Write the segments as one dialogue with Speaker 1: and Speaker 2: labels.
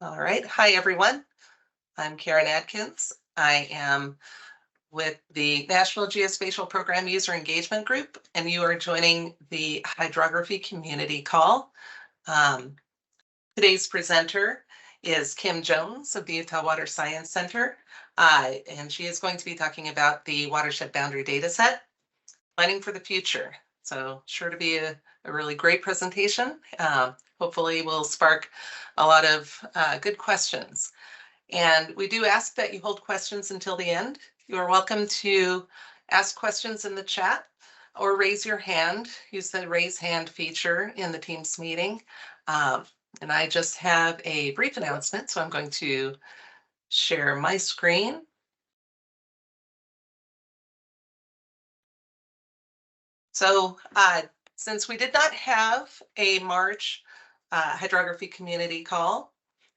Speaker 1: All right. Hi, everyone. I'm Karen Adkins. I am with the National Geospatial Program User Engagement Group, and you are joining the Hydrography Community Call. Today's presenter is Kim Jones of the Utah Water Science Center, and she is going to be talking about the Watershed Boundary Dataset, planning for the future. So sure to be a really great presentation. Hopefully will spark a lot of good questions. And we do ask that you hold questions until the end. You are welcome to ask questions in the chat or raise your hand. Use the raise hand feature in the Teams meeting. And I just have a brief announcement, so I'm going to share my screen. So since we did not have a March hydrography community call,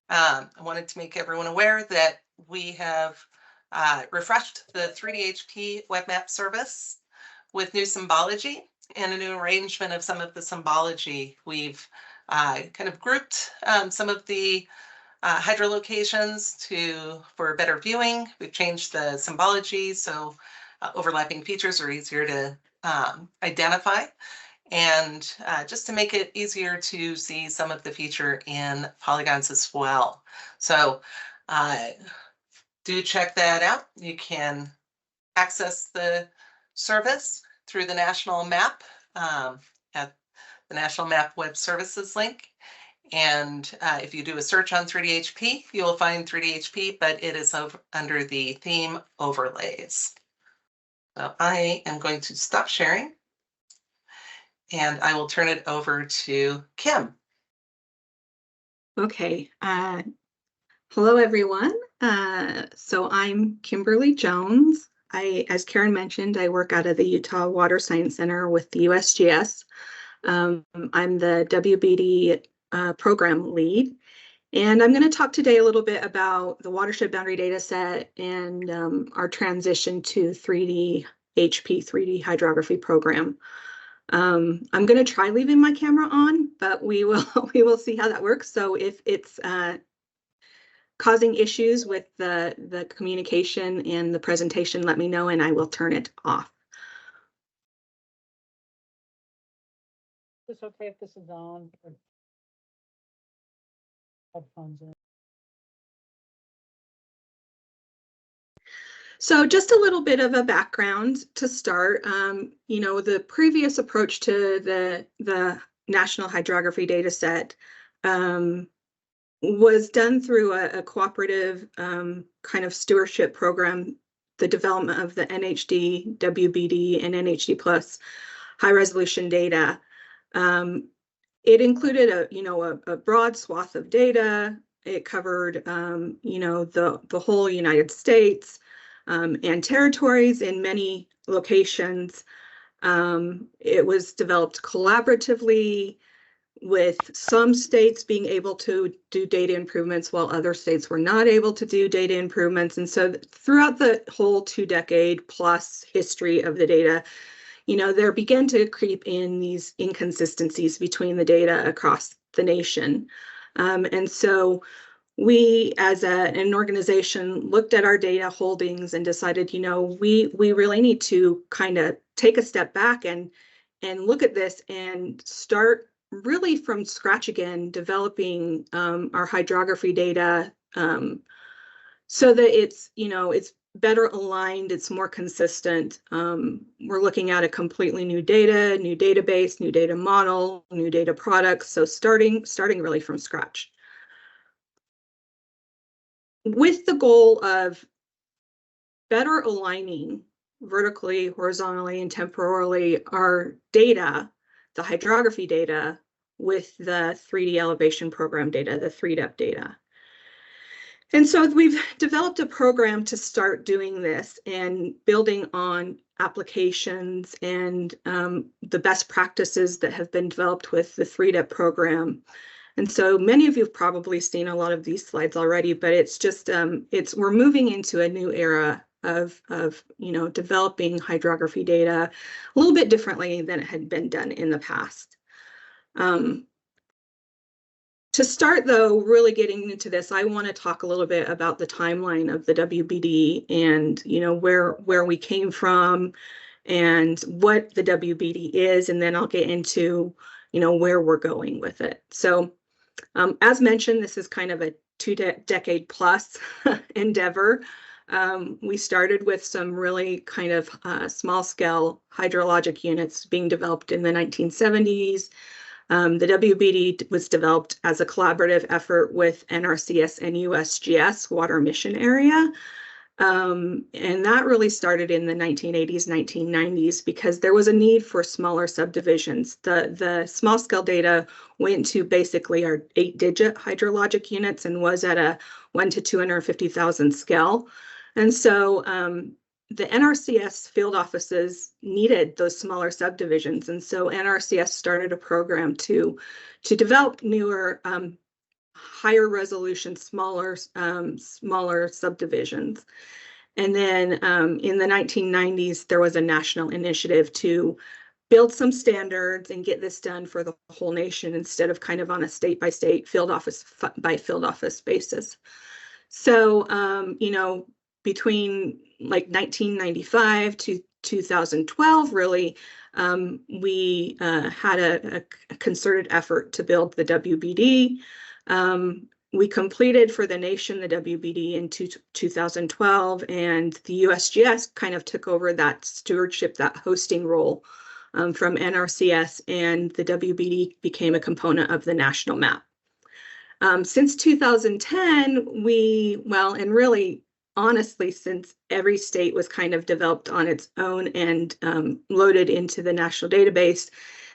Speaker 1: I wanted to make everyone aware that we have refreshed the 3D-HP web map service with new symbology and a new arrangement of some of the symbology. We've kind of grouped some of the hydrolocations for better viewing. We've changed the symbology so overlapping features are easier to identify, and just to make it easier to see some of the feature in polygons as well. So do check that out. You can access the service through the National Map at the National Map Web Services link. And if you do a search on 3D-HP, you will find 3D-HP, but it is under the theme overlays. So I am going to stop sharing and I will turn it over to Kim.
Speaker 2: Okay. Hello, everyone. So I'm Kimberly Jones. As Karen mentioned, I work out of the Utah Water Science Center with the USGS. I'm the WBD program lead. And I'm going to talk today a little bit about the Watershed Boundary Dataset and our transition to 3D Hydrography Program. I'm going to try leaving my camera on, but we will see how that works. So if it's causing issues with the communication and the presentation, let me know and I will turn it off.
Speaker 3: Is this okay if this is on? Headphones in.
Speaker 2: So just a little bit of a background to start. The previous approach to the National Hydrography Dataset was done through a cooperative kind of stewardship program, the development of the NHD, WBD, and NHD Plus high resolution data. It included a broad swath of data. It covered the whole United States and territories in many locations. It was developed collaboratively, with some states being able to do data improvements while other states were not able to do data improvements. And so throughout the whole 2-decade plus history of the data, there began to creep in these inconsistencies between the data across the nation. And so we, as an organization, looked at our data holdings and decided, we really need to kind of take a step back and look at this and start really from scratch again, developing our hydrography data so that it's better aligned, it's more consistent. We're looking at a completely new data, new database, new data model, new data products. So starting really from scratch, with the goal of better aligning vertically, horizontally, and temporally our data, the hydrography data, with the 3D elevation program data, the 3DEP data. And so we've developed a program to start doing this and building on applications and the best practices that have been developed with the 3DEP program. And so many of you have probably seen a lot of these slides already, but it's just we're moving into a new era of developing hydrography data a little bit differently than it had been done in the past. To start, though, really getting into this, I want to talk a little bit about the timeline of the WBD and, you know, where we came from and what the WBD is, and then I'll get into, you know, where we're going with it. So, as mentioned, this is kind of a two-decade plus endeavor. We started with some really kind of small-scale hydrologic units being developed in the 1970s. The WBD was developed as a collaborative effort with NRCS and USGS Water Mission Area. And that really started in the 1980s, 1990s, because there was a need for smaller subdivisions. The small scale data went to basically our 8-digit hydrologic units and was at a 1 to 250,000 scale. And so the NRCS field offices needed those smaller subdivisions. And so NRCS started a program to develop newer, higher resolution, smaller subdivisions. And then in the 1990s, there was a national initiative to build some standards and get this done for the whole nation instead of kind of on a state by state, field office by field office basis. So, you know, between like 1995 to 2012, really, we had a concerted effort to build the WBD. We completed for the nation the WBD in 2012, and the USGS kind of took over that stewardship, that hosting role from NRCS, and the WBD became a component of the national map. Since 2010, and really, honestly, since every state was kind of developed on its own and loaded into the national database,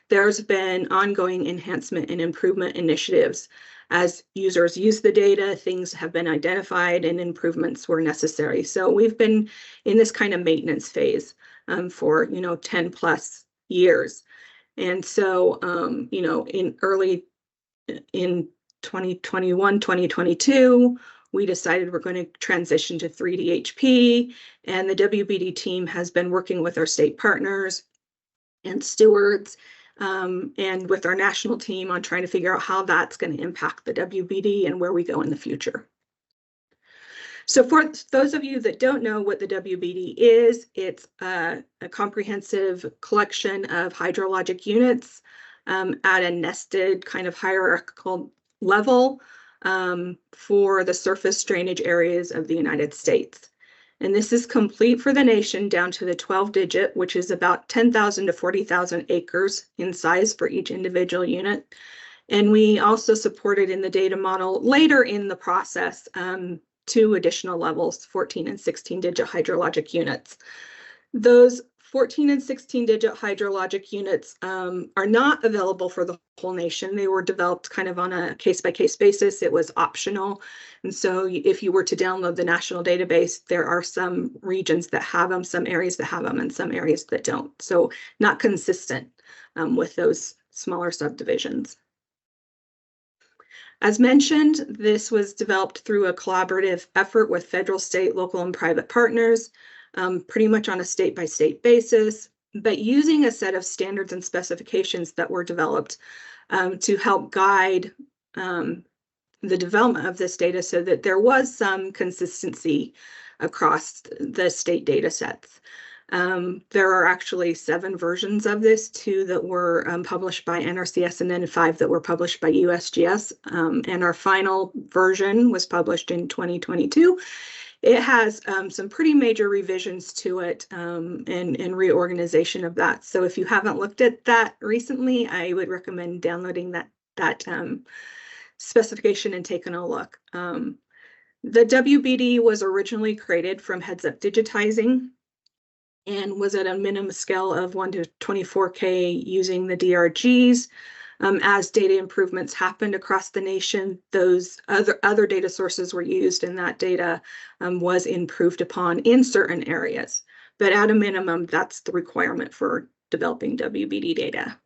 Speaker 2: there's been ongoing enhancement and improvement initiatives. As users use the data, things have been identified and improvements were necessary. So we've been in this kind of maintenance phase for, you know, 10 plus years. And so, you know, in 2021, 2022, we decided we're going to transition to 3DHP, and the WBD team has been working with our state partners and stewards and with our national team on trying to figure out how that's going to impact the WBD and where we go in the future. So for those of you that don't know what the WBD is, it's a comprehensive collection of hydrologic units at a nested kind of hierarchical level for the surface drainage areas of the United States. And this is complete for the nation down to the 12-digit, which is about 10,000 to 40,000 acres in size for each individual unit. And we also supported in the data model later in the process 2 additional levels, 14 and 16-digit hydrologic units. Those 14 and 16-digit hydrologic units are not available for the whole nation. They were developed kind of on a case-by-case basis. It was optional. And so if you were to download the national database, there are some regions that have them, some areas that have them, and some areas that don't. So not consistent with those smaller subdivisions. As mentioned, this was developed through a collaborative effort with federal, state, local, and private partners. Pretty much on a state-by-state basis, but using a set of standards and specifications that were developed to help guide the development of this data so that there was some consistency across the state data sets. There are actually 7 versions of this, 2 that were published by NRCS and then 5 that were published by USGS. And our final version was published in 2022. It has some pretty major revisions to it and reorganization of that. So if you haven't looked at that recently, I would recommend downloading that specification and taking a look. The WBD was originally created from Heads Up Digitizing and was at a minimum scale of 1 to 24K using the DRGs. As data improvements happened across the nation, those other data sources were used, and that data was improved upon in certain areas. But at a minimum, that's the requirement for developing WBD data.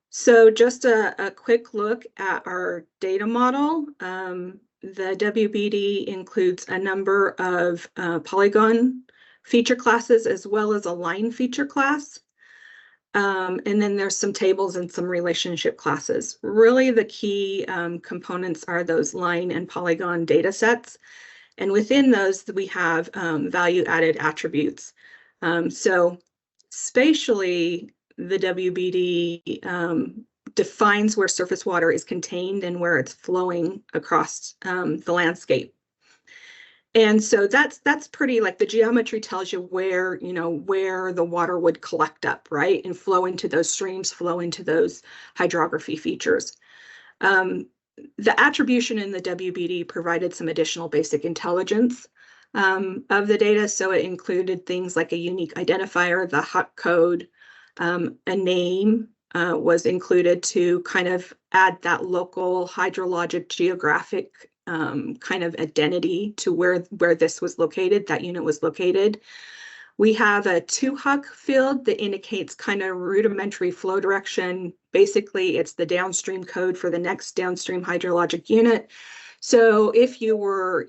Speaker 2: So just a quick look at our data model. The WBD includes a number of polygon feature classes as well as a line feature class. And then there's some tables and some relationship classes. Really, the key components are those line and polygon data sets. And within those, we have value-added attributes. So spatially, the WBD defines where surface water is contained and where it's flowing across the landscape. And so that's pretty, like, the geometry tells you where, where the water would collect up, right? And flow into those streams, flow into those hydrography features. The attribution in the WBD provided some additional basic intelligence of the data. So it included things like a unique identifier, the HUC code, a name was included to kind of add that local hydrologic geographic kind of identity to where this was located, that unit was located. We have a 2HUC field that indicates kind of rudimentary flow direction. Basically, it's the downstream code for the next downstream hydrologic unit. So if you were,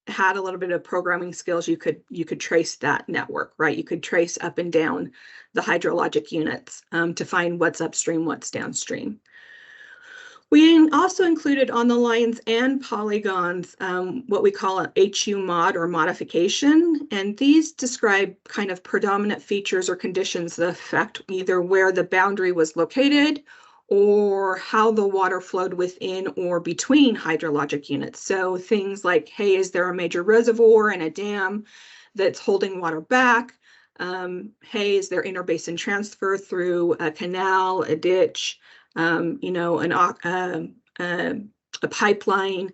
Speaker 2: had a little bit of programming skills, you could trace that network, right? You could trace up and down the hydrologic units to find what's upstream, what's downstream. We also included on the lines and polygons what we call an HU mod or modification, and these describe kind of predominant features or conditions that affect either where the boundary was located or how the water flowed within or between hydrologic units. So things like, hey, is there a major reservoir and a dam that's holding water back? Hey, is there interbasin transfer through a canal, a ditch? A pipeline.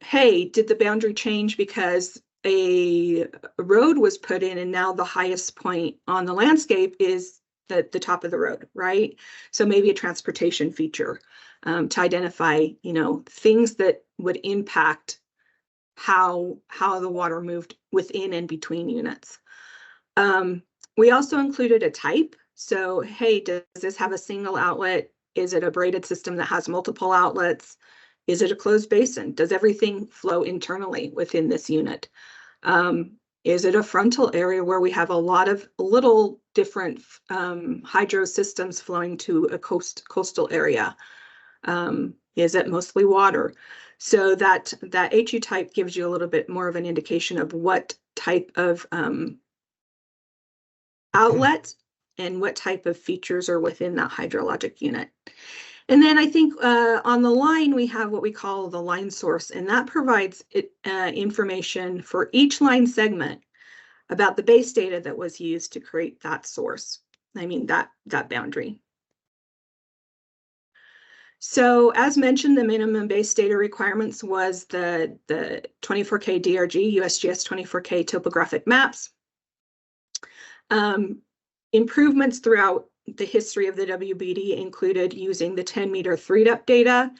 Speaker 2: Hey, did the boundary change because a road was put in and now the highest point on the landscape is the top of the road, right? So maybe a transportation feature to identify, things that would impact how the water moved within and between units. We also included a type. So, hey, does this have a single outlet? Is it a braided system that has multiple outlets? Is it a closed basin? Does everything flow internally within this unit? Is it a frontal area where we have a lot of little different hydro systems flowing to a coastal area? Is it mostly water? So that HU type gives you a little bit more of an indication of what type of outlet and what type of features are within that hydrologic unit. And then I think on the line, we have what we call the line source, and that provides information for each line segment about the base data that was used to create that source. I mean, that boundary. So as mentioned, the minimum base data requirements was the 24K DRG, USGS 24K topographic maps. Improvements throughout the history of the WBD included using the 10-meter 3DUP data.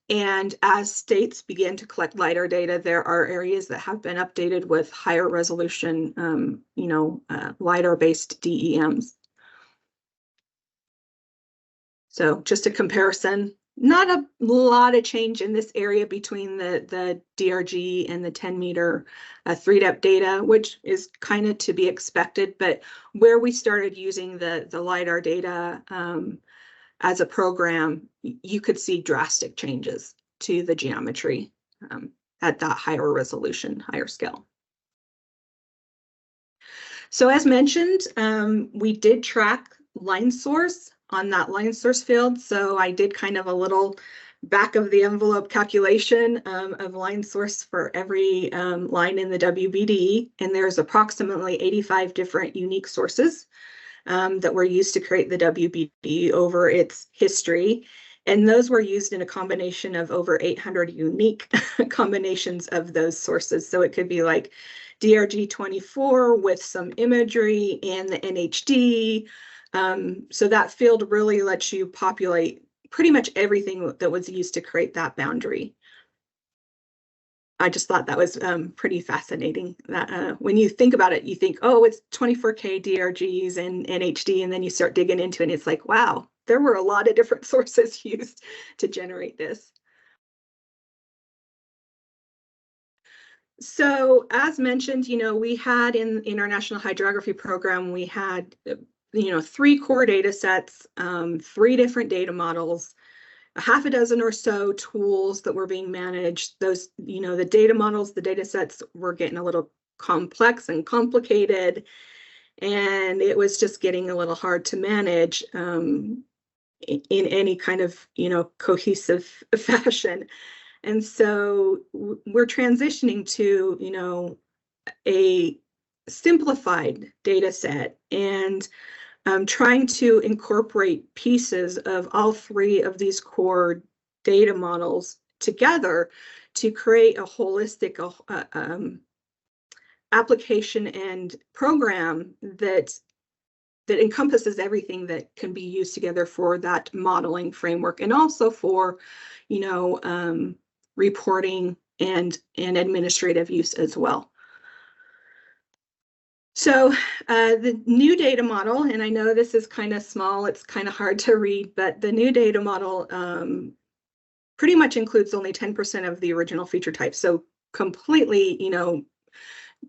Speaker 2: And as states begin to collect LiDAR data, there are areas that have been updated with higher resolution, LiDAR-based DEMs. So just a comparison. Not a lot of change in this area between the DRG and the 10-meter 3DUP data, which is kind of to be expected. But where we started using the LiDAR data as a program, you could see drastic changes to the geometry at that higher resolution, higher scale. So as mentioned, we did track line source on that line source field. So I did kind of a little back of the envelope calculation of line source for every line in the WBD. And there's approximately 85 different unique sources that were used to create the WBD over its history. And those were used in a combination of over 800 unique combinations of those sources. So it could be like DRG 24 with some imagery and the NHD. So that field really lets you populate pretty much everything that was used to create that boundary. I just thought that was pretty fascinating. That when you think about it, you think, oh, it's 24K DRGs and NHD, and then you start digging into it, and it's like, wow, there were a lot of different sources used to generate this. So as mentioned, we had in our National Hydrography Program, we had 3 core data sets, 3 different data models, a half a dozen or so tools that were being managed. Those, the data models, the data sets were getting a little complex and complicated, and it was just getting a little hard to manage in any kind of, cohesive fashion. And so we're transitioning to, a simplified data set, and trying to incorporate pieces of all 3 of these core data models together to create a holistic application and program that encompasses everything that can be used together for that modeling framework, and also for, reporting and administrative use as well. So the new data model, and I know this is kind of small, it's kind of hard to read, but the new data model pretty much includes only 10% of the original feature types. So completely,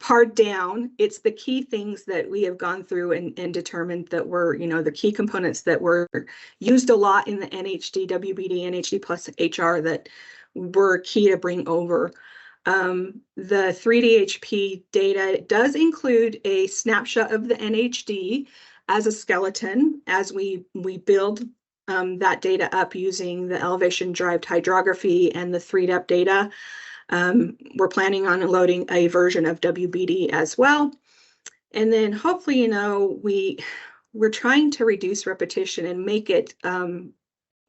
Speaker 2: pared down. It's the key things that we have gone through and determined that were, the key components that were used a lot in the NHD, WBD, NHD plus HR that were key to bring over. The 3DHP data does include a snapshot of the NHD as a skeleton as we build that data up using the elevation-derived hydrography and the 3DEP data. We're planning on loading a version of WBD as well. And then hopefully, we're trying to reduce repetition and make it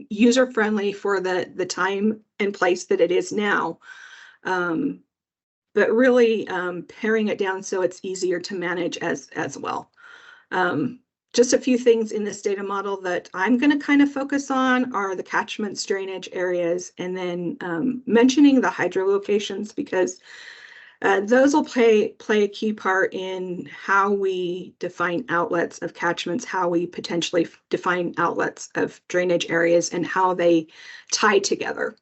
Speaker 2: user-friendly for the time and place that it is now. But really paring it down so it's easier to manage as well. Just a few things in this data model that I'm going to kind of focus on are the catchments, drainage areas, and then mentioning the hydro locations, because those will play a key part in how we define outlets of catchments, how we potentially define outlets of drainage areas, and how they tie together.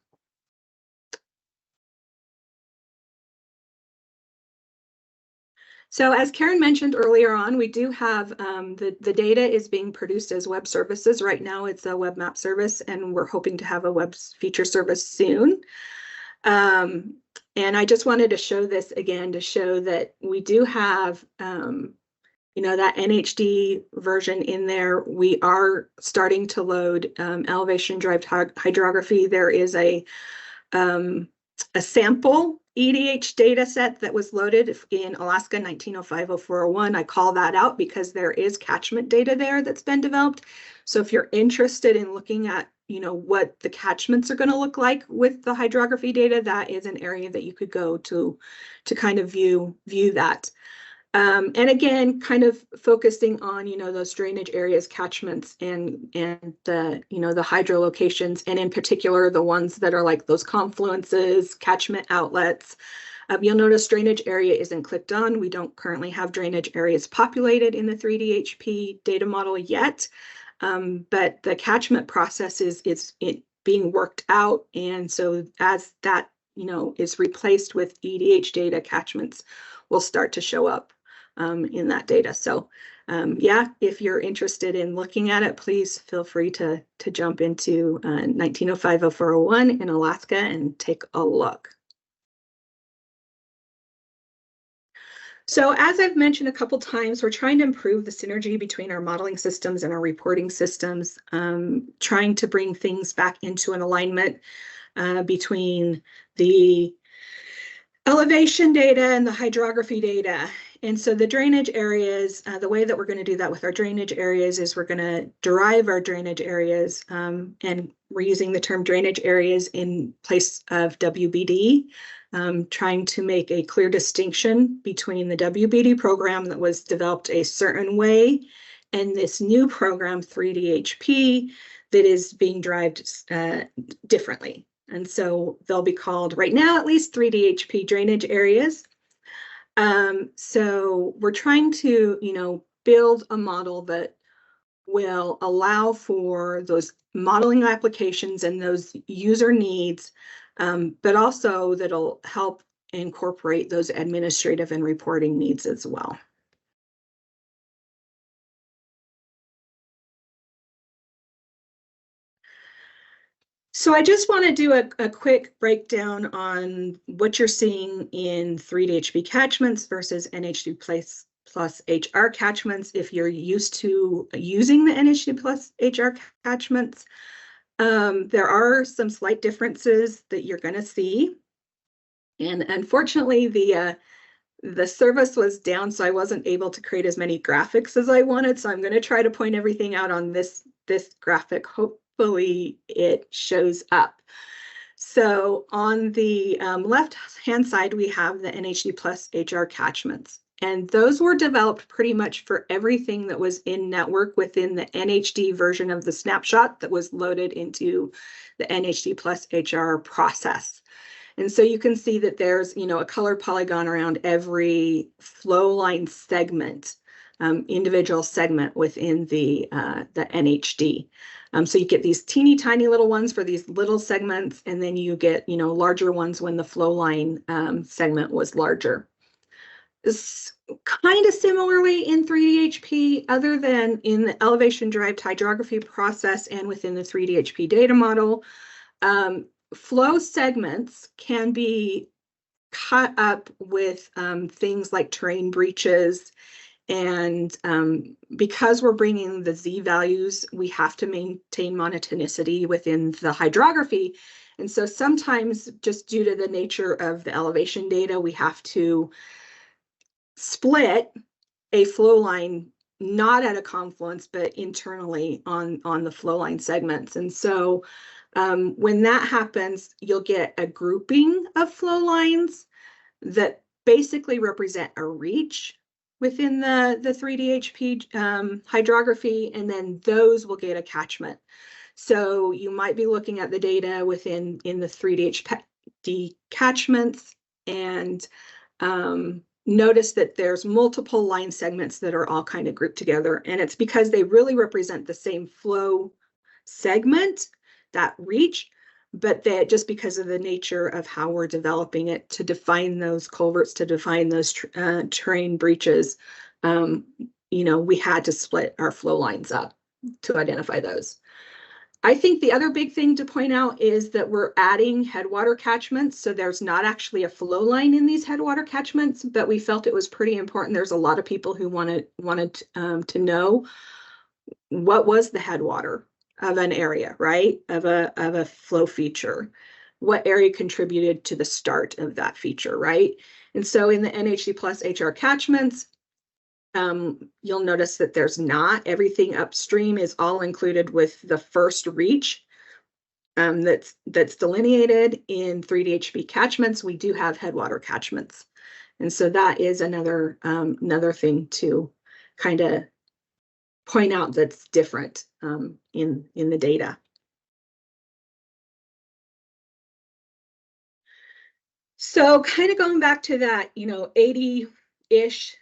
Speaker 2: So as Karen mentioned earlier on, we do have the data is being produced as web services. Right now it's a web map service, and we're hoping to have a web feature service soon. And I just wanted to show this again to show that we do have that NHD version in there. We are starting to load elevation-derived hydrography. There is a sample EDH data set that was loaded in Alaska 1905-0401. I call that out because there is catchment data there that's been developed. So if you're interested in looking at, what the catchments are going to look like with the hydrography data, that is an area that you could go to kind of view that. And again, kind of focusing on, those drainage areas, catchments, and the hydro locations, and in particular, the ones that are like those confluences, catchment outlets. You'll notice drainage area isn't clicked on. We don't currently have drainage areas populated in the 3DHP data model yet, but the catchment process is being worked out. And so as that, is replaced with EDH data, catchments will start to show up in that data. So yeah, if you're interested in looking at it, please feel free to jump into 1905-0401 in Alaska and take a look. So as I've mentioned a couple times, we're trying to improve the synergy between our modeling systems and our reporting systems, trying to bring things back into an alignment between the elevation data and the hydrography data. And so the drainage areas, the way that we're going to do that with our drainage areas is we're going to derive our drainage areas, and we're using the term drainage areas in place of WBD, trying to make a clear distinction between the WBD program that was developed a certain way and this new program, 3DHP, that is being derived differently. And so they'll be called, right now at least, 3DHP drainage areas. So we're trying to, build a model that will allow for those modeling applications and those user needs, but also that'll help incorporate those administrative and reporting needs as well. So I just want to do a quick breakdown on what you're seeing in 3DHP catchments versus NHD plus HR catchments. If you're used to using the NHD plus HR catchments, there are some slight differences that you're going to see. And unfortunately, the service was down, so I wasn't able to create as many graphics as I wanted. So I'm going to try to point everything out on this graphic. Hopefully it shows up. So on the left-hand side, we have the NHD plus HR catchments. And those were developed pretty much for everything that was in network within the NHD version of the snapshot that was loaded into the NHD plus HR process. And so you can see that there's, a color polygon around every flow line segment, individual segment within the NHD. So you get these teeny tiny little ones for these little segments, and then you get, larger ones when the flow line segment was larger. It's kind of similarly in 3DHP, other than in the elevation-derived hydrography process and within the 3DHP data model. Flow segments can be cut up with things like terrain breaches, and because we're bringing the Z values, we have to maintain monotonicity within the hydrography. And so sometimes, just due to the nature of the elevation data, we have to split a flow line not at a confluence, but internally on the flow line segments. And so when that happens, you'll get a grouping of flow lines that basically represent a reach within the 3DHP hydrography, and then those will get a catchment. So you might be looking at the data in the 3DHP catchments and notice that there's multiple line segments that are all kind of grouped together, and it's because they really represent the same flow segment, that reach, but that just because of the nature of how we're developing it to define those culverts, to define those terrain breaches, we had to split our flow lines up to identify those. I think the other big thing to point out is that we're adding headwater catchments. So there's not actually a flow line in these headwater catchments, but we felt it was pretty important. There's a lot of people who wanted to know what was the headwater of an area, right? Of a flow feature. What area contributed to the start of that feature, right? And so in the NHD plus HR catchments, you'll notice that there's not everything upstream is all included with the first reach that's delineated. In 3DHP catchments. We do have headwater catchments, and so that is another thing to kind of point out that's different in the data. So kind of going back to that, 80-ish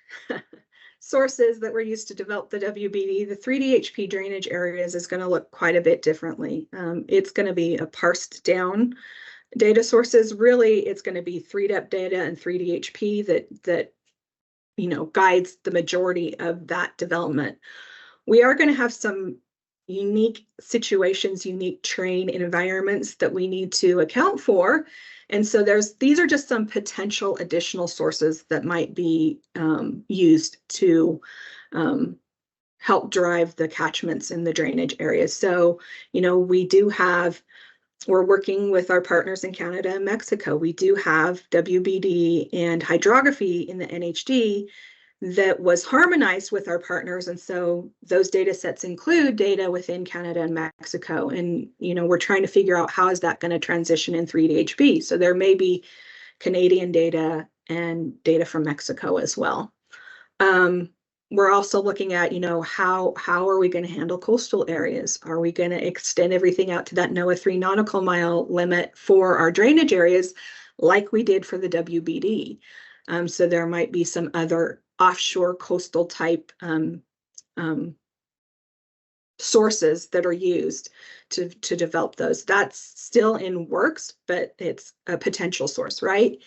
Speaker 2: sources that were used to develop the WBD, the 3DHP drainage areas is going to look quite a bit differently. It's going to be a parsed down data sources. Really, it's going to be 3DEP data and 3DHP that guides the majority of that development. We are going to have some unique situations, unique terrain environments that we need to account for. And so these are just some potential additional sources that might be used to help drive the catchments in the drainage areas. So, we're working with our partners in Canada and Mexico. We do have WBD and hydrography in the NHD that was harmonized with our partners. And so those data sets include data within Canada and Mexico. And, we're trying to figure out how is that going to transition in 3DHP. So there may be Canadian data and data from Mexico as well. We're also looking at, how are we going to handle coastal areas? Are we going to extend everything out to that NOAA 3 nautical mile limit for our drainage areas like we did for the WBD? So there might be some other offshore coastal type sources that are used to develop those. That's still in works, but it's a potential source, right?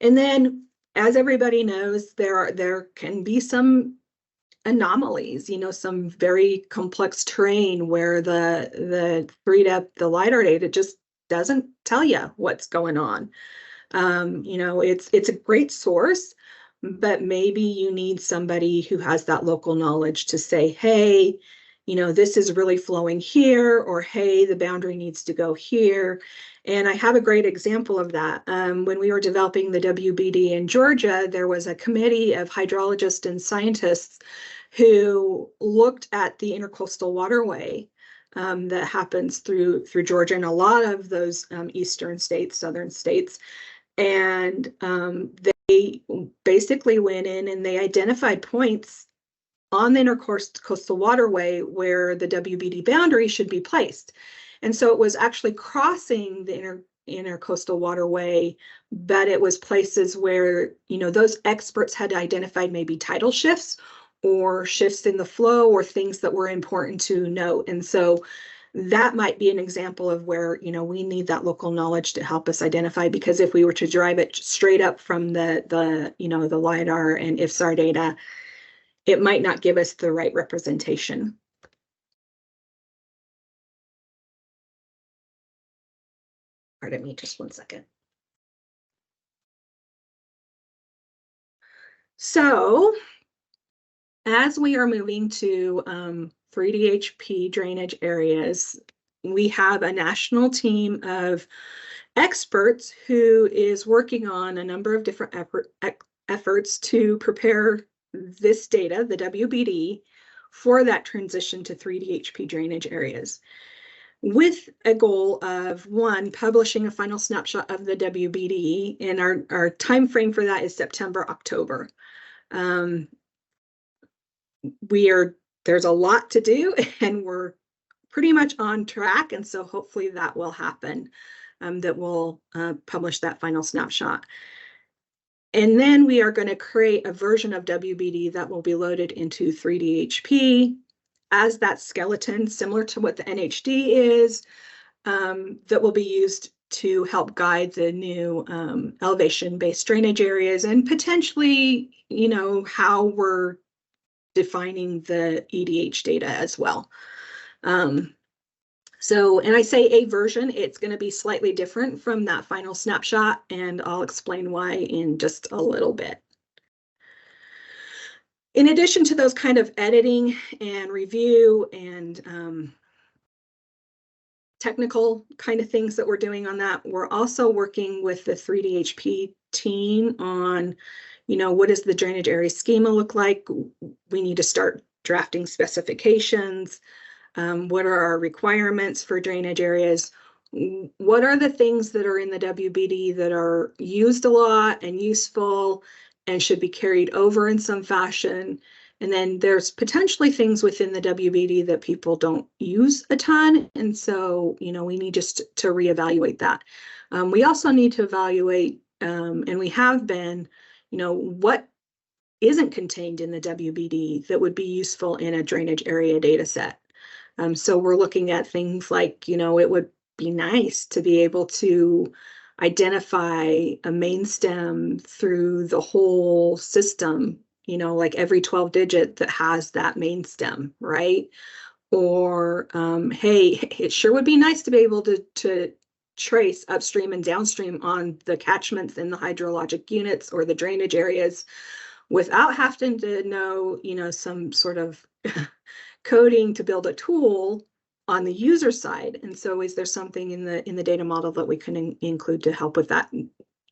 Speaker 2: And then, as everybody knows, there can be some anomalies, some very complex terrain where the 3DEP, the LiDAR data just doesn't tell you what's going on. You know, it's a great source, but maybe you need somebody who has that local knowledge to say, hey, you know, this is really flowing here, or hey, the boundary needs to go here. And I have a great example of that. When we were developing the WBD in Georgia, there was a committee of hydrologists and scientists who looked at the intercoastal waterway that happens through Georgia and a lot of those eastern states, southern states. And they basically went in and they identified points on the intercoastal waterway where the WBD boundary should be placed. And so it was actually crossing the intercoastal waterway, but it was places where, you know, those experts had identified maybe tidal shifts or shifts in the flow or things that were important to note. And so that might be an example of where, you know, we need that local knowledge to help us identify, because if we were to drive it straight up from the you know, the LiDAR and IFSAR data, it might not give us the right representation. Pardon me, just one second. So as we are moving to 3DHP drainage areas, we have a national team of experts who is working on a number of different efforts to prepare this data, the WBD, for that transition to 3DHP drainage areas, with a goal of, one, publishing a final snapshot of the WBD, and our time frame for that is September, October. There's a lot to do, and we're pretty much on track, and so hopefully that will happen, that we'll publish that final snapshot. And then we are going to create a version of WBD that will be loaded into 3DHP as that skeleton, similar to what the NHD is, that will be used to help guide the new elevation-based drainage areas, and potentially, you know, how we're defining the EDH data as well. So, and I say a version, it's going to be slightly different from that final snapshot, and I'll explain why in just a little bit. In addition to those kind of editing and review and technical kind of things that we're doing on that, we're also working with the 3DHP team on, you know, what does the drainage area schema look like? We need to start drafting specifications. What are our requirements for drainage areas? What are the things that are in the WBD that are used a lot and useful and should be carried over in some fashion? And then there's potentially things within the WBD that people don't use a ton. And so, you know, we need just to reevaluate that. We also need to evaluate, and we have been, you know, what isn't contained in the WBD that would be useful in a drainage area data set. So we're looking at things like, you know, it would be nice to be able to identify a main stem through the whole system, you know, like every 12 digit that has that main stem, right? Or, hey, it sure would be nice to be able to trace upstream and downstream on the catchments in the hydrologic units or the drainage areas without having to know, you know, some sort of coding to build a tool on the user side. And so is there something in the data model that we can include to help with that?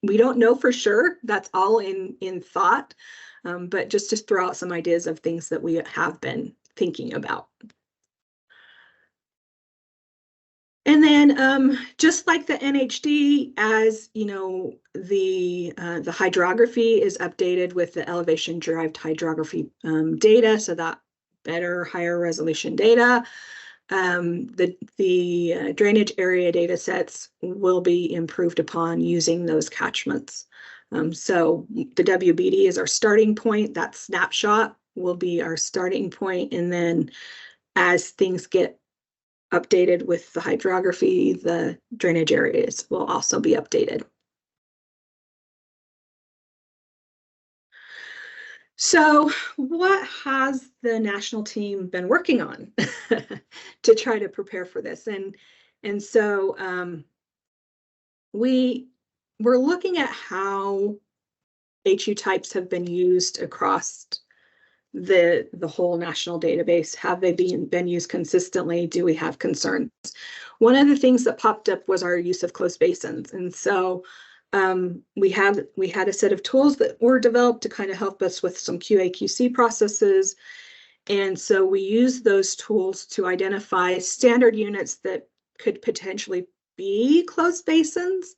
Speaker 2: We don't know for sure. That's all in thought, but just to throw out some ideas of things that we have been thinking about. And then just like the NHD, as you know, the hydrography is updated with the elevation derived hydrography data, so that better, higher resolution data. The drainage area data sets will be improved upon using those catchments. So the WBD is our starting point. That snapshot will be our starting point. And then as things get updated with the hydrography, the drainage areas will also be updated. So what has the national team been working on to try to prepare for this? And so we're looking at how HU types have been used across the whole national database. Have they been used consistently? Do we have concerns? One of the things that popped up was our use of closed basins. And so we had a set of tools that were developed to kind of help us with some QA/QC processes. And so we used those tools to identify standard units that could potentially be closed basins.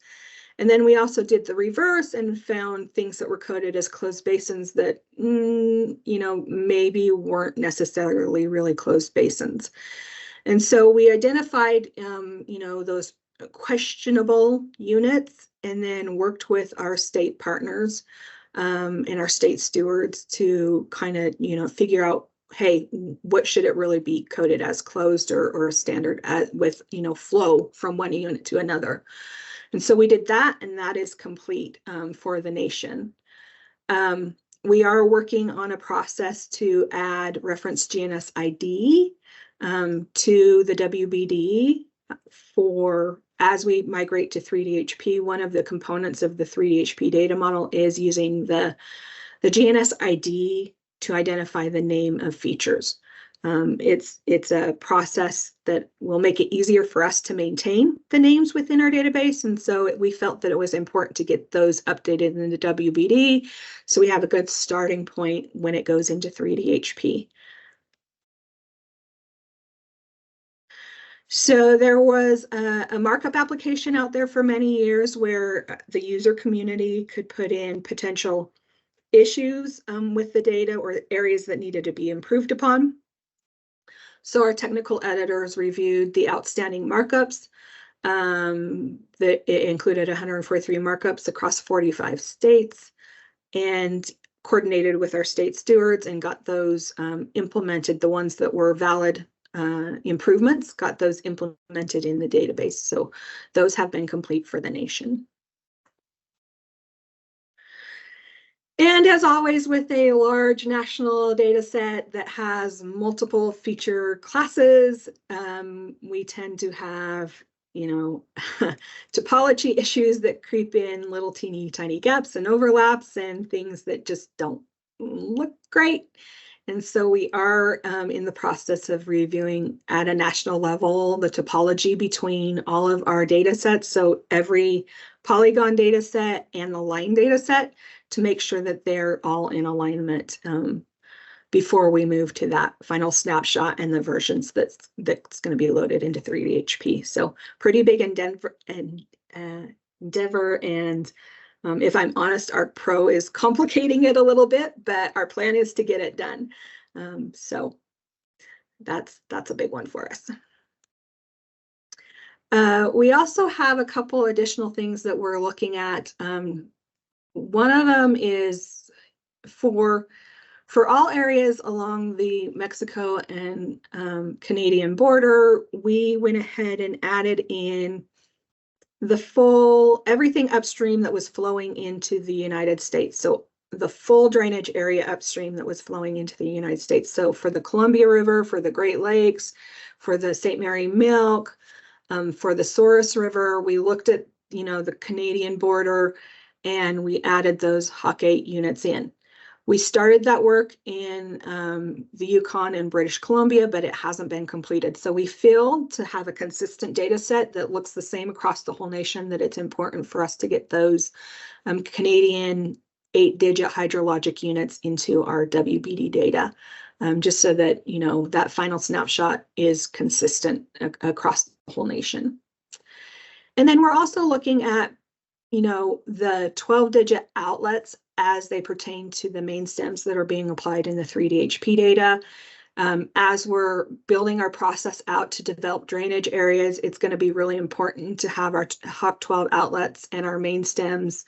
Speaker 2: And then we also did the reverse and found things that were coded as closed basins that, maybe weren't necessarily really closed basins. And so we identified, those questionable units and then worked with our state partners and our state stewards to kind of, figure out, hey, what should it really be coded as closed or standard with, flow from one unit to another. And so we did that, and that is complete for the nation. We are working on a process to add reference GNS ID to the WBD for as we migrate to 3D-HP. One of the components of the 3D-HP data model is using the GNS ID to identify the name of features. It's a process that will make it easier for us to maintain the names within our database. And so we felt that it was important to get those updated in the WBD. So we have a good starting point when it goes into 3D-HP. So there was a markup application out there for many years where the user community could put in potential issues with the data or areas that needed to be improved upon. So our technical editors reviewed the outstanding markups. That it included 143 markups across 45 states and coordinated with our state stewards and got those implemented, the ones that were valid improvements, got those implemented in the database. So those have been complete for the nation. And as always, with a large national data set that has multiple feature classes, we tend to have, topology issues that creep in, little teeny tiny gaps and overlaps and things that just don't look great. And so we are in the process of reviewing at a national level the topology between all of our data sets. So every polygon data set and the line data set, to make sure that they're all in alignment before we move to that final snapshot and the versions that's going to be loaded into 3D-HP. So pretty big endeavor, and if I'm honest, our pro is complicating it a little bit, but our plan is to get it done. So that's a big one for us. We also have a couple additional things that we're looking at. One of them is for all areas along the Mexico and Canadian border, we went ahead and added in everything upstream that was flowing into the United States. So the full drainage area upstream that was flowing into the United States. So for the Columbia River, for the Great Lakes, for the St. Mary Milk, for the Souris River, we looked at, the Canadian border, and we added those HOC8 units in. We started that work in the Yukon and British Columbia, but it hasn't been completed. So we feel to have a consistent data set that looks the same across the whole nation, that it's important for us to get those Canadian 8-digit hydrologic units into our WBD data, just so that, that final snapshot is consistent across the whole nation. And then we're also looking at the 12-digit outlets as they pertain to the main stems that are being applied in the 3D-HP data. As we're building our process out to develop drainage areas, it's going to be really important to have our HOC12 outlets and our main stems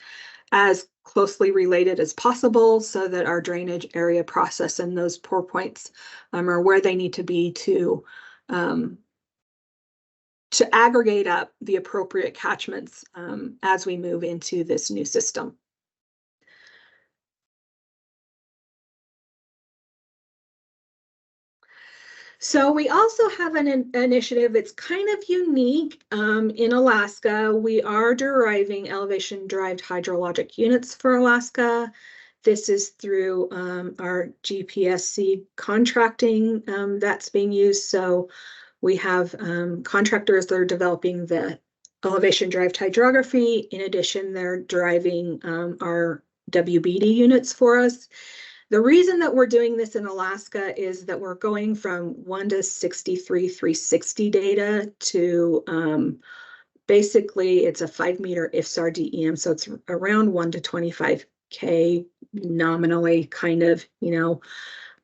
Speaker 2: as closely related as possible so that our drainage area process and those pour points are where they need to be to aggregate up the appropriate catchments as we move into this new system. So we also have an initiative that's kind of unique in Alaska. We are deriving elevation-derived hydrologic units for Alaska. This is through our GPSC contracting that's being used. So we have contractors that are developing the elevation-derived hydrography. In addition, they're deriving our WBD units for us. The reason that we're doing this in Alaska is that we're going from 1 to 63,360 data to basically it's a 5-meter IFSAR DEM, so it's around 1 to 25K nominally, kind of, you know.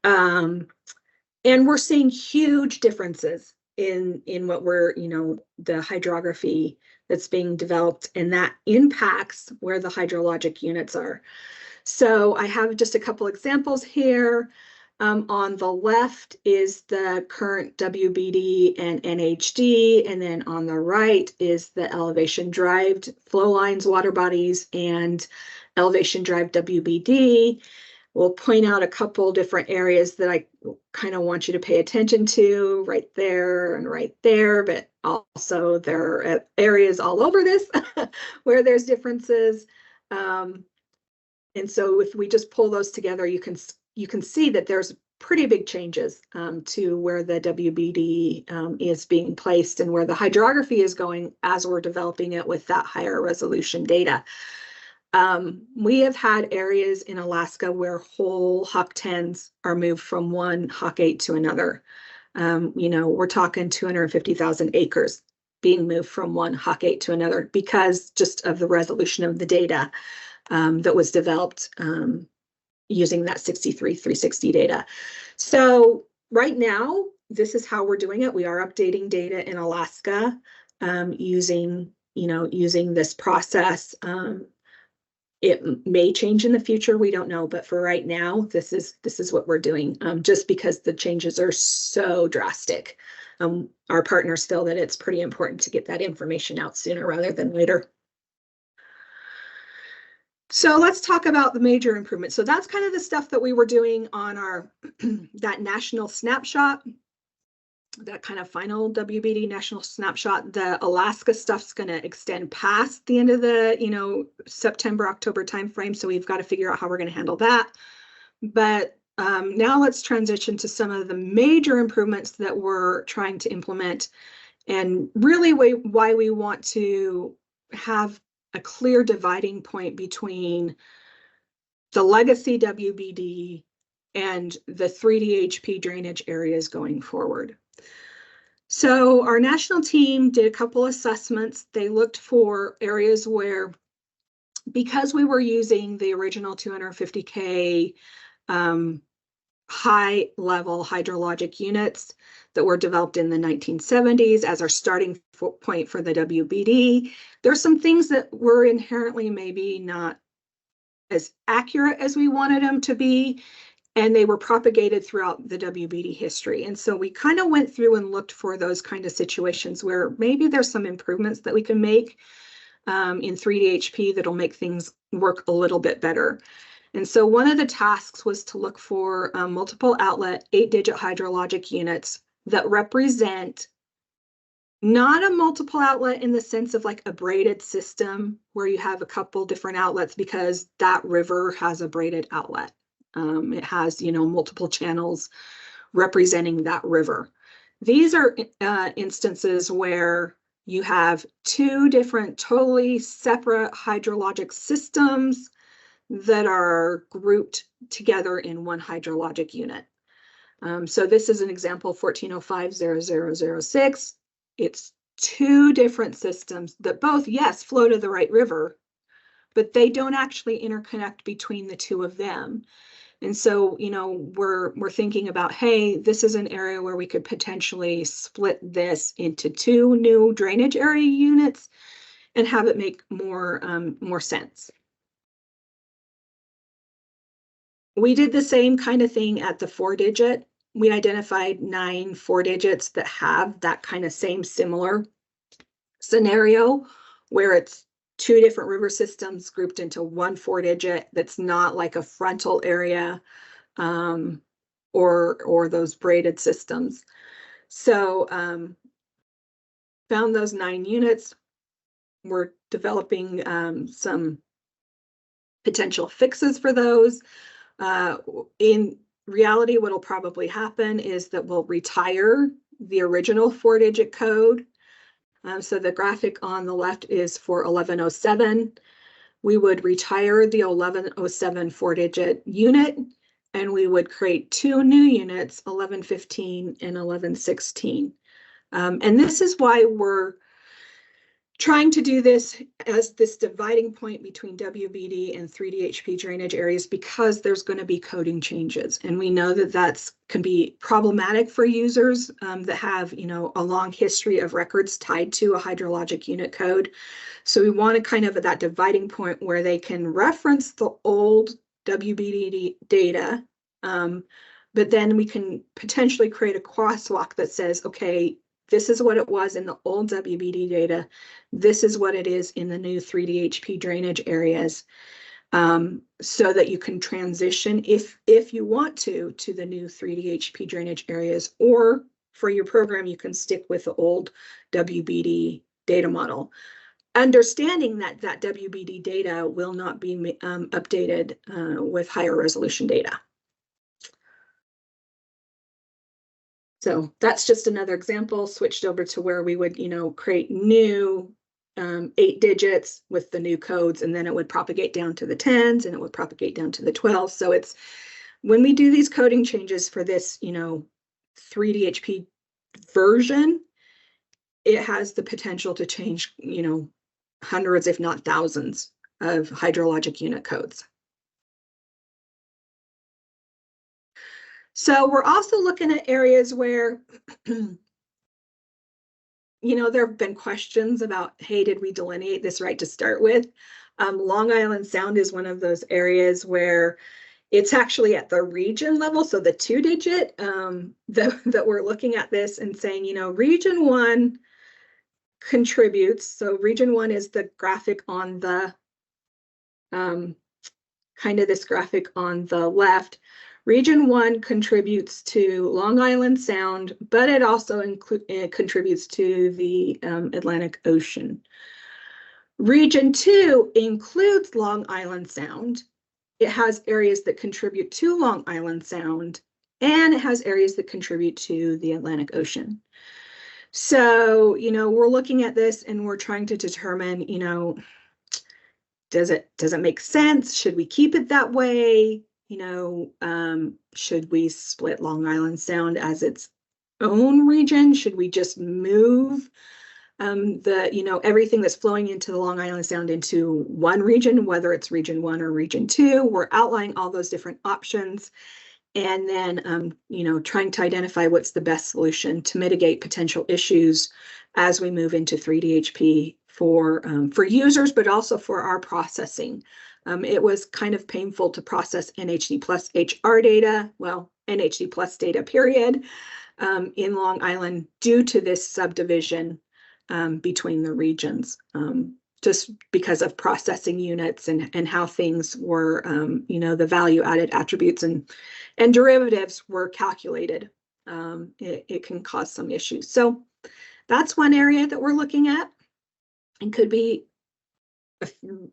Speaker 2: And we're seeing huge differences in what we're, you know, the hydrography that's being developed, and that impacts where the hydrologic units are. So I have just a couple examples here. On the left is the current WBD and NHD, and then on the right is the elevation-derived flow lines, water bodies, and elevation-derived WBD. We'll point out a couple different areas that I kind of want you to pay attention to, right there and right there, but also there are areas all over this where there's differences. And so if we just pull those together, you can see that there's pretty big changes to where the WBD is being placed and where the hydrography is going as we're developing it with that higher resolution data. We have had areas in Alaska where whole Huck 10s are moved from one Huck 8 to another. You know, we're talking 250,000 acres being moved from one Huck 8 to another because just of the resolution of the data that was developed using that 63,360 data. So right now, this is how we're doing it. We are updating data in Alaska using this process. It may change in the future, we don't know, but for right now, this is what we're doing, just because the changes are so drastic. Our partners feel that it's pretty important to get that information out sooner rather than later. So let's talk about the major improvements. So that's kind of the stuff that we were doing on our that national snapshot, that kind of final WBD national snapshot. The Alaska stuff's going to extend past the end of the, you know, September, October timeframe. So we've got to figure out how we're going to handle that. But now let's transition to some of the major improvements that we're trying to implement, and really why we want to have a clear dividing point between the legacy WBD and the 3D drainage areas going forward. So our national team did a couple assessments. They looked for areas where, because we were using the original 250K high level hydrologic units that were developed in the 1970s as our starting point for the WBD, there's some things that were inherently maybe not as accurate as we wanted them to be, and they were propagated throughout the WBD history. And so we kind of went through and looked for those kind of situations where maybe there's some improvements that we can make in 3D that'll make things work a little bit better. And so one of the tasks was to look for multiple outlet 8-digit hydrologic units that represent not a multiple outlet in the sense of like a braided system where you have a couple different outlets, because that river has a braided outlet. It has, you know, multiple channels representing that river. These are instances where you have two different totally separate hydrologic systems that are grouped together in one hydrologic unit. So this is an example, 1405-0006. It's two different systems that both, yes, flow to the right river, but they don't actually interconnect between the two of them. And so, you know, we're thinking about, hey, this is an area where we could potentially split this into two new drainage area units and have it make more sense. We did the same kind of thing at the 4-digit. We identified 9 4-digits that have that kind of same similar scenario where it's two different river systems grouped into one 4-digit that's not like a frontal area or those braided systems. So found those 9 units. We're developing some potential fixes for those. In reality, what will probably happen is that we'll retire the original 4-digit code. So the graphic on the left is for 1107. We would retire the 1107 4-digit unit, and we would create 2 new units, 1115 and 1116. And this is why we're trying to do this as this dividing point between WBD and 3DHP drainage areas, because there's going to be coding changes. And we know that that's can be problematic for users that have, a long history of records tied to a hydrologic unit code. So we want to kind of at that dividing point where they can reference the old WBD data, but then we can potentially create a crosswalk that says, okay, this is what it was in the old WBD data. This is what it is in the new 3DHP drainage areas, so that you can transition, if you want to the new 3DHP drainage areas, or for your program, you can stick with the old WBD data model. Understanding that that WBD data will not be updated with higher resolution data. So that's just another example, switched over to where we would, create new 8 digits with the new codes, and then it would propagate down to the 10s, and it would propagate down to the 12s. So it's when we do these coding changes for this, 3DHP version, it has the potential to change, hundreds, if not thousands, of hydrologic unit codes. So we're also looking at areas where, there have been questions about, hey, did we delineate this right to start with? Long Island Sound is one of those areas where it's actually at the region level. So the 2-digit that we're looking at this and saying, region 1 contributes. So region 1 is the graphic on the, kind of this graphic on the left. Region 1 contributes to Long Island Sound, but it also contributes to the Atlantic Ocean. Region 2 includes Long Island Sound. It has areas that contribute to Long Island Sound, and it has areas that contribute to the Atlantic Ocean. So, we're looking at this and we're trying to determine, does it make sense? Should we keep it that way? Should we split Long Island Sound as its own region? Should we just move everything that's flowing into the Long Island Sound into one region, whether it's region 1 or region 2? We're outlining all those different options, and then trying to identify what's the best solution to mitigate potential issues as we move into 3DHP for users, but also for our processing. It was kind of painful to process NHD plus HR data, well, NHD plus data period, in Long Island due to this subdivision between the regions, just because of processing units and how things were, the value added attributes and derivatives were calculated. It can cause some issues. So that's one area that we're looking at, and could be a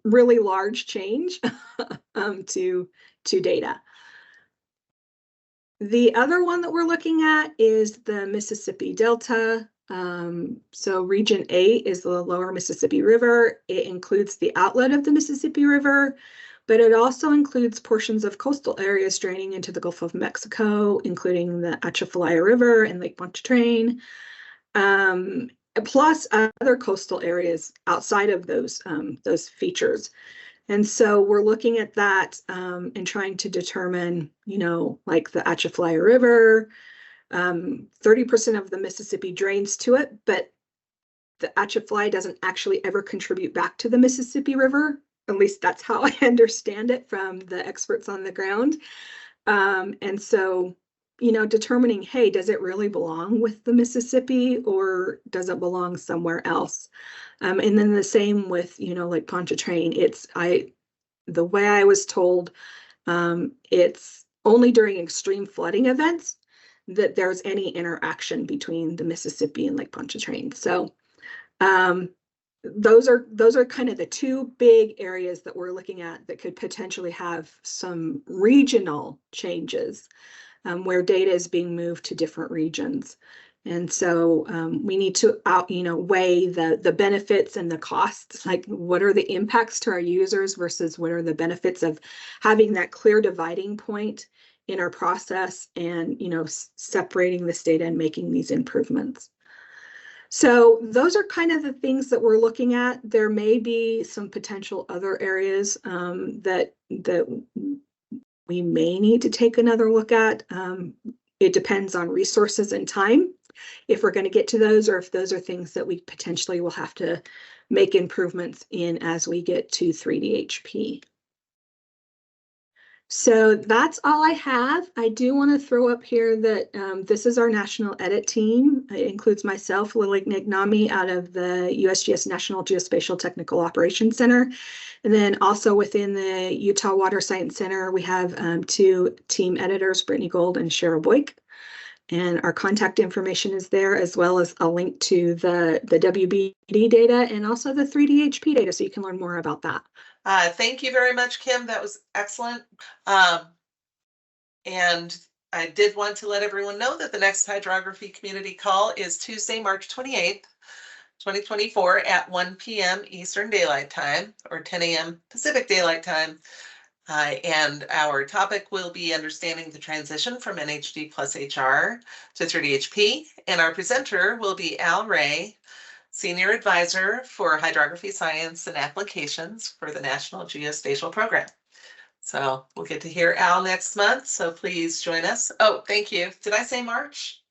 Speaker 2: really large change to data. The other one that we're looking at is the Mississippi Delta. So region 8 is the lower Mississippi River. It includes the outlet of the Mississippi River, but it also includes portions of coastal areas draining into the Gulf of Mexico, including the Atchafalaya River and Lake Pontchartrain, plus other coastal areas outside of those features. And so we're looking at that and trying to determine, like the Atchafalaya River, 30% of the Mississippi drains to it, but the Atchafalaya doesn't actually ever contribute back to the Mississippi River. At least that's how I understand it from the experts on the ground. And so, determining, hey, does it really belong with the Mississippi, or does it belong somewhere else? And then the same with, like Pontchartrain. The way I was told, it's only during extreme flooding events that there's any interaction between the Mississippi and Lake Pontchartrain. So those are kind of the two big areas that we're looking at that could potentially have some regional changes where data is being moved to different regions. And so we need to weigh the benefits and the costs, like what are the impacts to our users versus what are the benefits of having that clear dividing point in our process and, separating this data and making these improvements. So those are kind of the things that we're looking at. There may be some potential other areas that we may need to take another look at. It depends on resources and time, if we're going to get to those, or if those are things that we potentially will have to make improvements in as we get to 3DHP. So that's all I have. I do want to throw up here that this is our national edit team. It includes myself, Lily Nignami, out of the USGS National Geospatial Technical Operations Center. And then also within the Utah Water Science Center, we have two team editors, Brittany Gold and Cheryl Boyk. And our contact information is there, as well as a link to the WBD data and also the 3DHP data, so you can learn more about that.
Speaker 1: Thank you very much, Kim. That was excellent. And I did want to let everyone know that the next hydrography community call is Tuesday, March 28th, 2024 at 1 p.m. Eastern Daylight Time or 10 a.m. Pacific Daylight Time. And our topic will be understanding the transition from NHD plus HR to 3DHP. And our presenter will be Al Ray, Senior Advisor for Hydrography Science and Applications for the National Geospatial Program. So we'll get to hear Al next month, so please join us. Oh, thank you. Did I say March?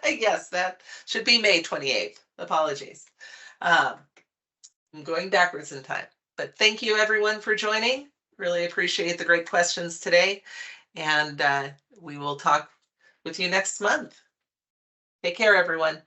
Speaker 1: Yes, that should be May 28th. Apologies. I'm going backwards in time. But thank you, everyone, for joining. Really appreciate the great questions today. And we will talk with you next month. Take care, everyone.